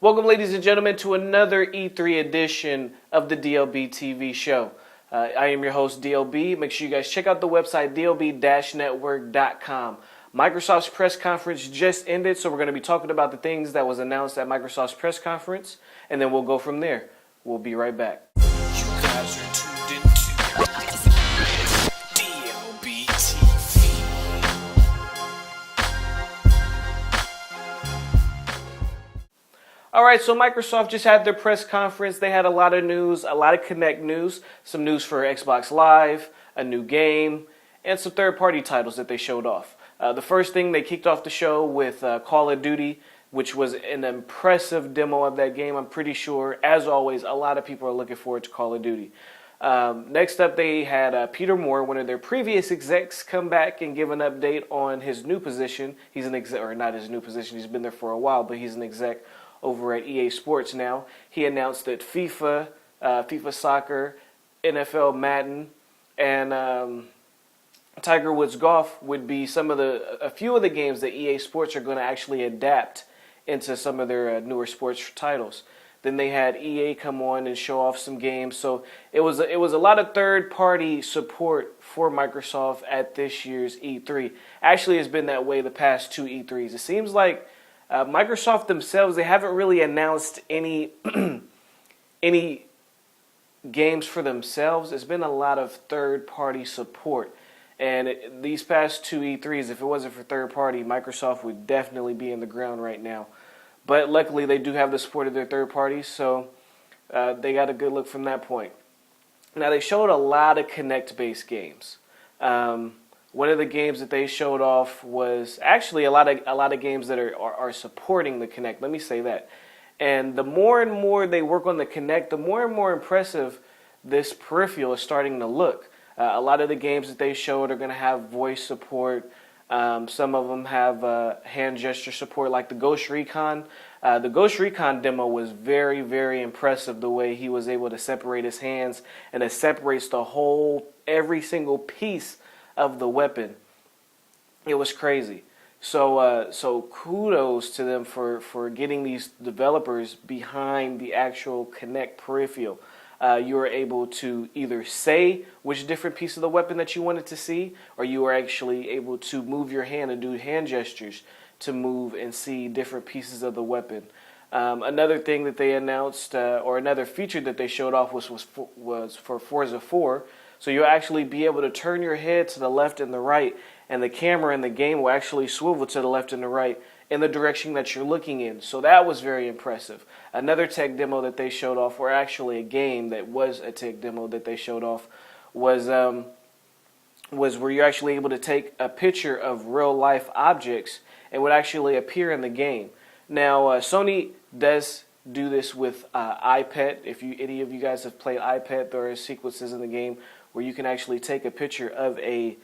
Welcome, ladies and gentlemen, to another E3 edition of the DLB-TV show. I am your host, DLB. Make sure you guys check out the website, DLB-Network.com. Microsoft's press conference just ended, so we're going to be talking about the things that was announced at Microsoft's press conference, and then we'll go from there. We'll be right back. You guys are tuned into DLB-TV. All right, so Microsoft just had their press conference. They had a lot of news, a lot of Kinect news, some news for Xbox Live, a new game, and some third-party titles that they showed off. The first thing, they kicked off the show with Call of Duty, which was an impressive demo of that game. I'm pretty sure, as always, a lot of people are looking forward to Call of Duty. Next up, they had Peter Moore, one of their previous execs, come back and give an update on his new position. He's an exec, or not his new position, he's been there for a while, but he's an exec over at EA Sports now. He announced that FIFA, FIFA Soccer, NFL Madden, and Tiger Woods Golf would be a few of the games that EA Sports are going to actually adapt into some of their newer sports titles. Then they had EA come on and show off some games. So it was a lot of third-party support for Microsoft at this year's E3. Actually, it's been that way the past two E3s. It seems like Microsoft themselves, they haven't really announced any any games for themselves. It's been a lot of third-party support. And these past two E3s, if it wasn't for third-party, Microsoft would definitely be in the ground right now. But luckily, they do have the support of their third parties, so they got a good look from that point. Now, they showed a lot of Kinect-based games. One of the games that they showed off was actually a lot of games that are supporting the Kinect. Let me say that. And the more and more they work on the Kinect, the more and more impressive this peripheral is starting to look. A lot of the games that they showed are going to have voice support. Some of them have hand gesture support, like the Ghost Recon. The Ghost Recon demo was very, very impressive, the way he was able to separate his hands, and it separates every single piece of the weapon. It was crazy. So kudos to them for getting these developers behind the actual Kinect peripheral. You were able to either say which different piece of the weapon that you wanted to see, or you were actually able to move your hand and do hand gestures to move and see different pieces of the weapon. Another thing that they announced, or another feature that they showed off was for Forza 4. So you'll actually be able to turn your head to the left and the right, and the camera in the game will actually swivel to the left and the right in the direction that you're looking in. So that was very impressive. Another tech demo that they showed off, or actually a game that was a tech demo that they showed off, was where you're actually able to take a picture of real life objects and would actually appear in the game. Now, Sony does do this with iPad. If any of you guys have played iPad, there are sequences in the game where you can actually take a picture of a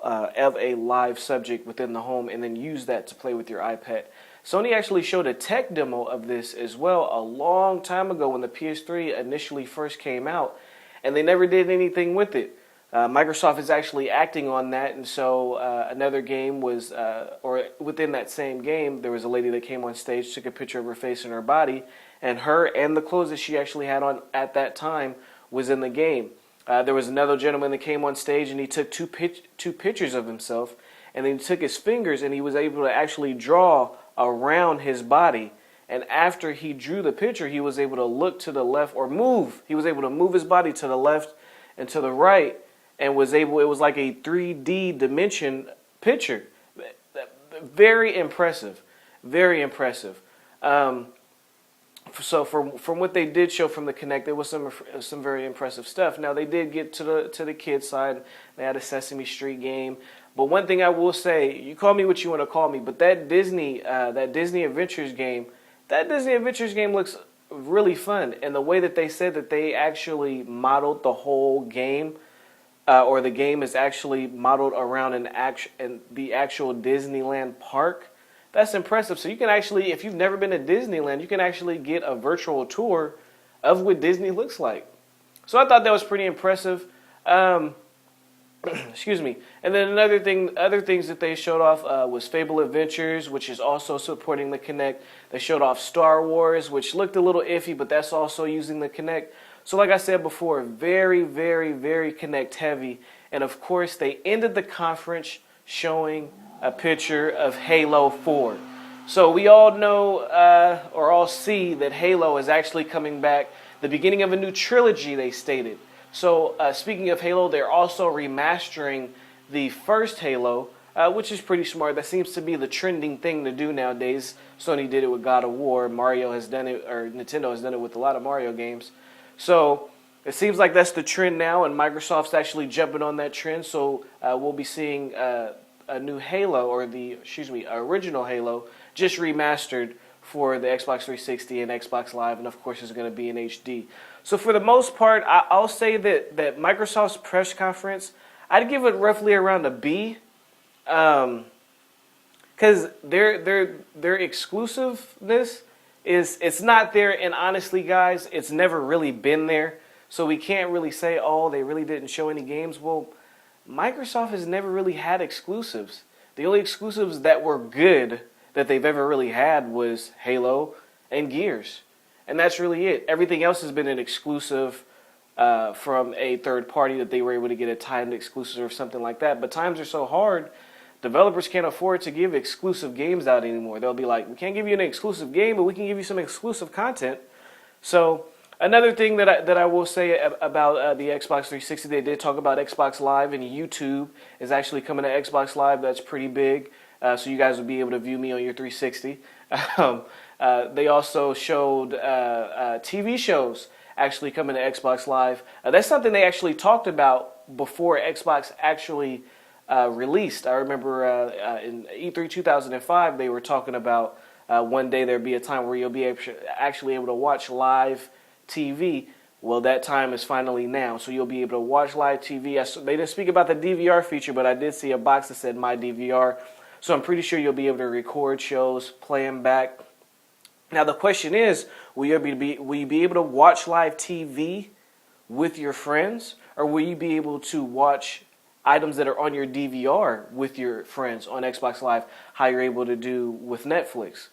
live subject within the home and then use that to play with your iPad. Sony actually showed a tech demo of this as well a long time ago when the PS3 initially first came out, and they never did anything with it. Microsoft is actually acting on that, and so another game was, or within that same game, there was a lady that came on stage, took a picture of her face and her body, and her and the clothes that she actually had on at that time was in the game. There was another gentleman that came on stage, and he took two pictures of himself, and then he took his fingers and he was able to actually draw around his body. And after he drew the picture, he was able to look to the left, or move. He was able to move his body to the left and to the right, and it was like a 3D dimension picture. Very impressive. Very impressive. So from what they did show from the Kinect, there was some very impressive stuff. Now, they did get to the kids side. They had a Sesame Street game. But one thing I will say, you call me what you want to call me, but that Disney Adventures game looks really fun. And the way that they said that they actually modeled the whole game, or the game is actually modeled around the actual Disneyland park. That's impressive. So you can actually, if you've never been to Disneyland, you can actually get a virtual tour of what Disney looks like. So I thought that was pretty impressive. Excuse me. And then other things that they showed off was Fable Adventures, which is also supporting the Kinect. They showed off Star Wars, which looked a little iffy, but that's also using the Kinect. So like I said before, very, very, very Kinect heavy. And of course, they ended the conference showing a picture of Halo 4. So we all know, or all see, that Halo is actually coming back. The beginning of a new trilogy, they stated. So speaking of Halo, they're also remastering the first Halo, which is pretty smart. That seems to be the trending thing to do nowadays. Sony did it with God of War. Mario has done it, or Nintendo has done it with a lot of Mario games. So it seems like that's the trend now, and Microsoft's actually jumping on that trend. So we'll be seeing a new Halo, or original Halo, just remastered for the Xbox 360 and Xbox Live, and of course it's going to be in HD. So for the most part, I'll say that Microsoft's press conference, I'd give it roughly around a B, because their exclusiveness it's not there, and honestly, guys, it's never really been there. So we can't really say, oh, they really didn't show any games. Well, Microsoft has never really had exclusives. The only exclusives that were good that they've ever really had was Halo and Gears. And that's really it. Everything else has been an exclusive from a third party that they were able to get a timed exclusive or something like that. But times are so hard, developers can't afford to give exclusive games out anymore. They'll be like, we can't give you an exclusive game, but we can give you some exclusive content. So another thing that I will say about the Xbox 360, they did talk about Xbox Live, and YouTube is actually coming to Xbox Live. That's pretty big. So you guys will be able to view me on your 360. They also showed TV shows actually coming to Xbox Live. That's something they actually talked about before Xbox actually released. I remember in E3 2005, they were talking about one day there'd be a time where you'll be actually able to watch live TV. Well, that time is finally now. So you'll be able to watch live TV. They didn't speak about the DVR feature, but I did see a box that said My DVR. So I'm pretty sure you'll be able to record shows, play them back. Now the question is, will you be able to watch live TV with your friends, or will you be able to watch items that are on your DVR with your friends on Xbox Live, how you're able to do with Netflix?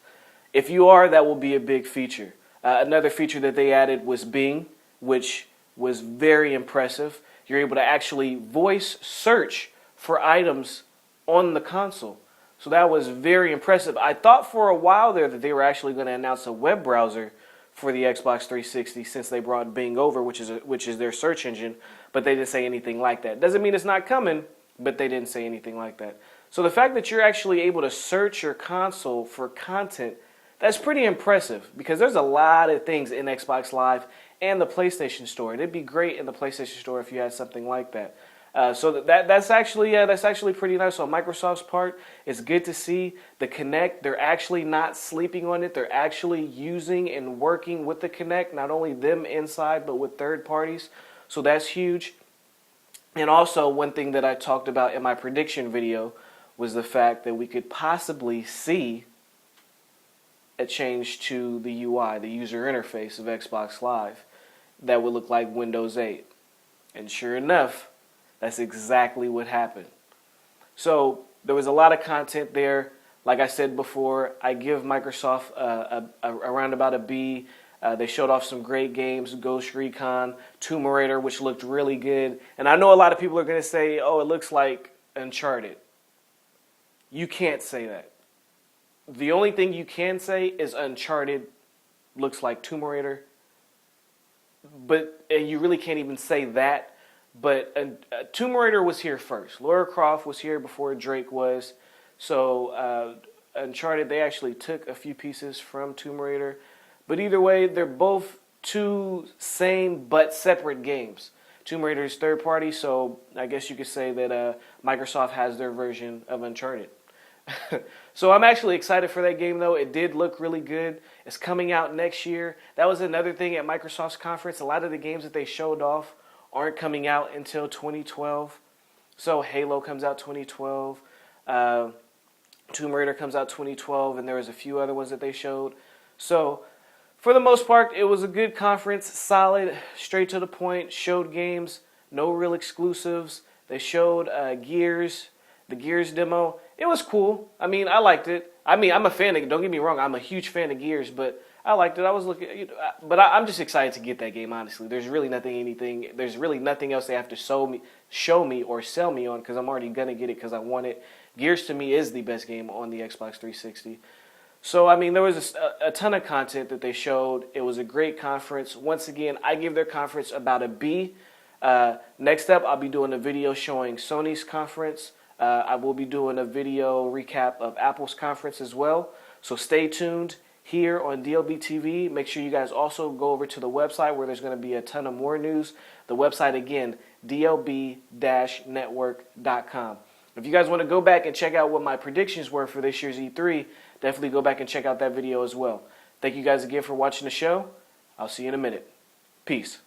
If you are, that will be a big feature. Another feature that they added was Bing, which was very impressive. You're able to actually voice search for items on the console. So that was very impressive. I thought for a while there that they were actually going to announce a web browser for the Xbox 360 since they brought Bing over, which is their search engine, but they didn't say anything like that. Doesn't mean it's not coming, but they didn't say anything like that. So the fact that you're actually able to search your console for content, that's pretty impressive, because there's a lot of things in Xbox Live and the PlayStation Store. It'd be great in the PlayStation Store if you had something like that. So that's actually pretty nice on Microsoft's part. It's good to see the Kinect. They're actually not sleeping on it. They're actually using and working with the Kinect, not only them inside, but with third parties. So that's huge. And also, one thing that I talked about in my prediction video was the fact that we could possibly see a change to the UI, the user interface of Xbox Live, that would look like Windows 8. And sure enough, that's exactly what happened. So there was a lot of content there. Like I said before, I give Microsoft around about a B. They showed off some great games, Ghost Recon, Tomb Raider, which looked really good. And I know a lot of people are going to say, oh, it looks like Uncharted. You can't say that. The only thing you can say is Uncharted looks like Tomb Raider. But you really can't even say that. But Tomb Raider was here first. Lara Croft was here before Drake was. So Uncharted, they actually took a few pieces from Tomb Raider. But either way, they're both two same but separate games. Tomb Raider is third party, so I guess you could say that Microsoft has their version of Uncharted. So I'm actually excited for that game, though. It did look really good. It's coming out next year. That was another thing at Microsoft's conference. A lot of the games that they showed off aren't coming out until 2012. So Halo comes out 2012. Tomb Raider comes out 2012, and there was a few other ones that they showed. So for the most part, it was a good conference, solid, straight to the point, showed games, no real exclusives. They showed the Gears demo. It was cool. I mean, I liked it. I mean, I'm a fan of it. Don't get me wrong. I'm a huge fan of Gears, but I liked it. I was looking, but I'm just excited to get that game. Honestly, there's really nothing else they have to show me, or sell me on, because I'm already gonna get it because I want it. Gears to me is the best game on the Xbox 360. So I mean, there was a ton of content that they showed. It was a great conference. Once again, I give their conference about a B. Next up, I'll be doing a video showing Sony's conference. I will be doing a video recap of Apple's conference as well. So stay tuned here on DLBTV. Make sure you guys also go over to the website where there's going to be a ton of more news. The website again, DLB-Network.com. If you guys want to go back and check out what my predictions were for this year's E3, definitely go back and check out that video as well. Thank you guys again for watching the show. I'll see you in a minute. Peace.